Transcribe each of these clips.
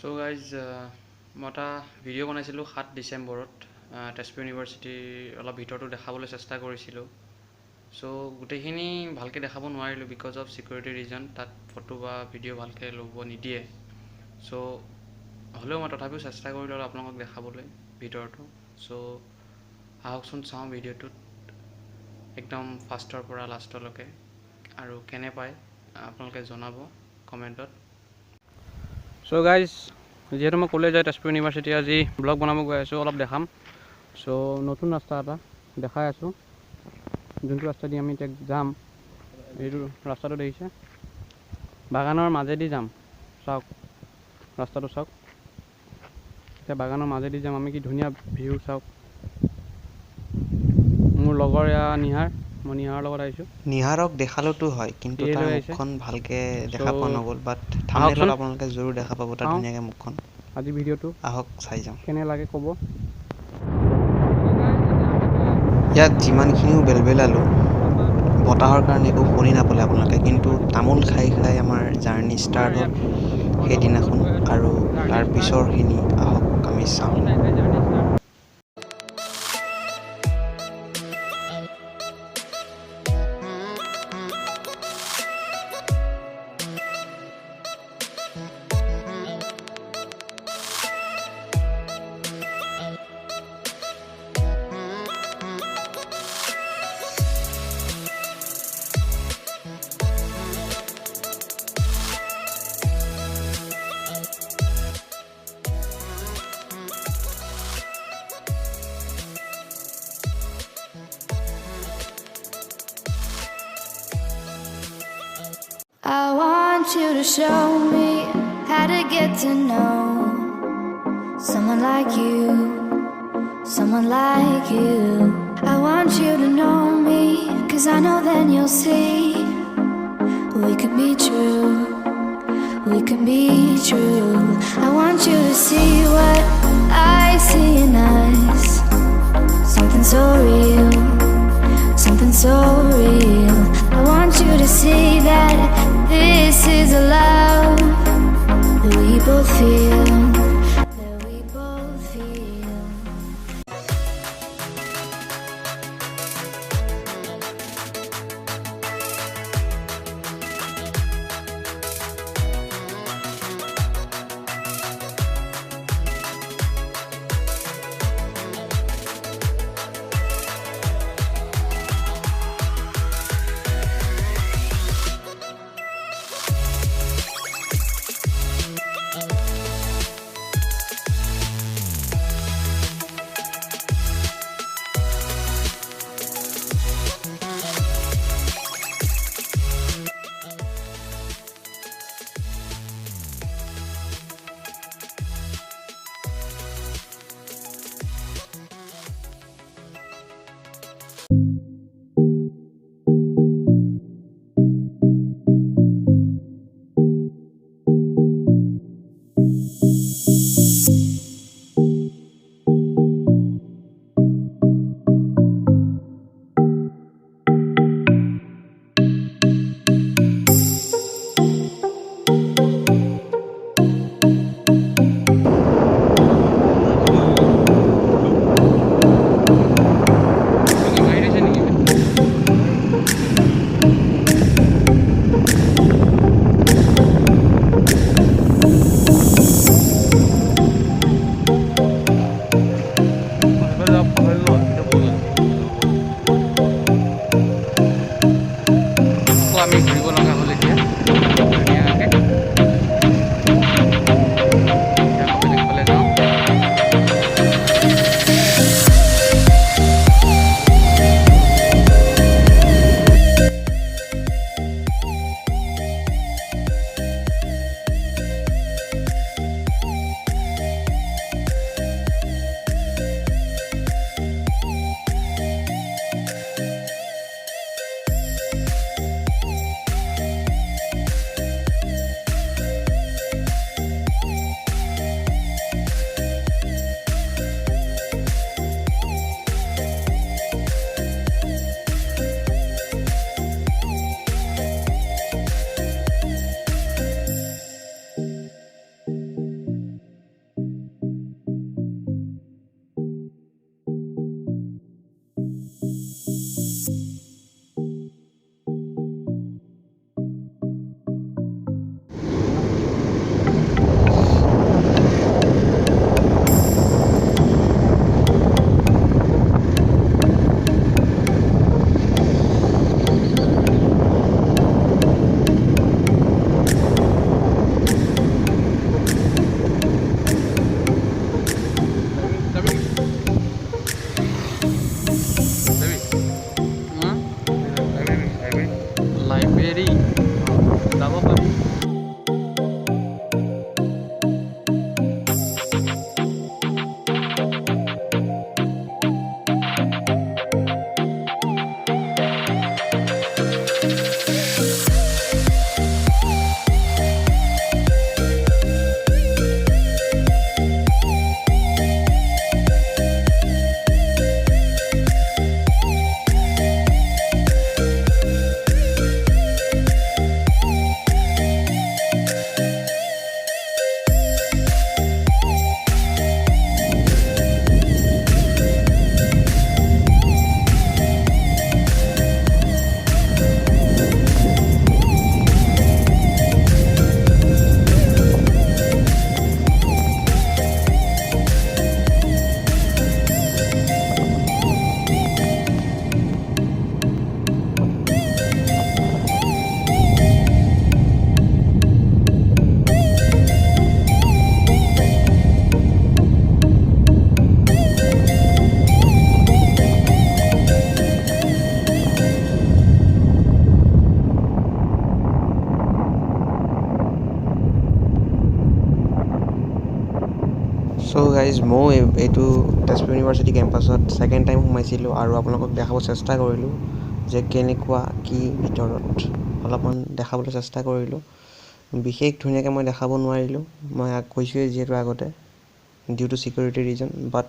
So guys, মই এটা video' বনাইছিলোঁ 7 ডিচেম্বৰত তেজপুৰ ইউনিভাৰ্চিটিৰ অলপ ভিতৰটো দেখাবলৈ চেষ্টা কৰিছিলোঁ। চ' গোটেইখিনি ভালকৈ দেখাব নোৱাৰিলোঁ বিকজ অফ ছিকিউৰিটি ৰিজন। তাত ফটো বা ভিডিঅ' ভালকৈ ল'ব নিদিয়ে। চ' হ'লেও মই তথাপিও চেষ্টা কৰিলোঁ আৰু আপোনালোকক দেখাবলৈ ভিতৰটো। চ' আহকচোন চাওঁ ভিডিঅ'টোত একদম ফাৰ্ষ্টৰ পৰা লাষ্টলৈকে, আৰু কেনে পায় আপোনালোকে জনাব কমেণ্টত। চ' গাইজ, যিহেতু মই ক'লে যে তেজপুৰ ইউনিভাৰ্চিটি আজি ব্লগ বনাব গৈ আছোঁ, অলপ দেখাম। চ' নতুন ৰাস্তা এটা দেখাই আছোঁ, যোনটো ৰাস্তা দি আমি এতিয়া যাম। এইটো ৰাস্তাটো দেখিছে, বাগানৰ মাজেদি যাম। চাওক ৰাস্তাটো চাওক, এতিয়া বাগানৰ মাজেদি যাম আমি। কি ধুনীয়া ভিউ চাওক। মোৰ লগৰ এয়া নিহাৰ, মই নিহাৰৰ লগত আহিছোঁ। নিহাৰক দেখালোতো হয়, কিন্তু তাৰ মুখখন ভালকৈ দেখা পোৱা নগ'ল। বাট থাম্বনেইলত আপোনালোকে জৰুৰ দেখা পাব তাৰ ধুনীয়াকৈ মুখখন। আজি ভিডিঅ'টো আহক চাই যাওঁ কেনে লাগে ক'ব। ইয়াত যিমানখিনিও বেলবেলালোঁ, বতাহৰ কাৰণে একো শুনি নাপালে আপোনালোকে, কিন্তু তামোল খাই খাই আমাৰ জাৰ্ণি ষ্টাৰ্ট হ'ল সেইদিনাখন। আৰু তাৰ পিছৰখিনি আহক আমি চাওঁ। I want you to show me how to get to know someone like you, someone like you. I want you to know me, 'cause I know then you'll see we could be true, we could be true. I want you to see what I see in us, something so real, something so real. I want you to see that this is a love that we both feel, that we both feel. So' guys ময়ো এইটো Tezpur university কেম্পাছত second time সোমাইছিলোঁ আৰু আপোনালোকক দেখাব চেষ্টা কৰিলোঁ যে কেনেকুৱা কি ভিতৰত অলপমান দেখাবলৈ চেষ্টা কৰিলোঁ। বিশেষ ধুনীয়াকৈ মই দেখাব নোৱাৰিলোঁ, মই কৈছোঁৱেই যিহেতু আগতে ডিউ টু ছিকিউৰিটি ৰিজন, বাট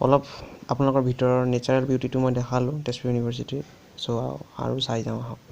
অলপ আপোনালোকৰ ভিতৰৰ নেচাৰেল বিউটিটো মই দেখালোঁ তেজপুৰ ইউনিভাৰ্চিটিৰ। চ' আৰু চাই যাওঁ আহক।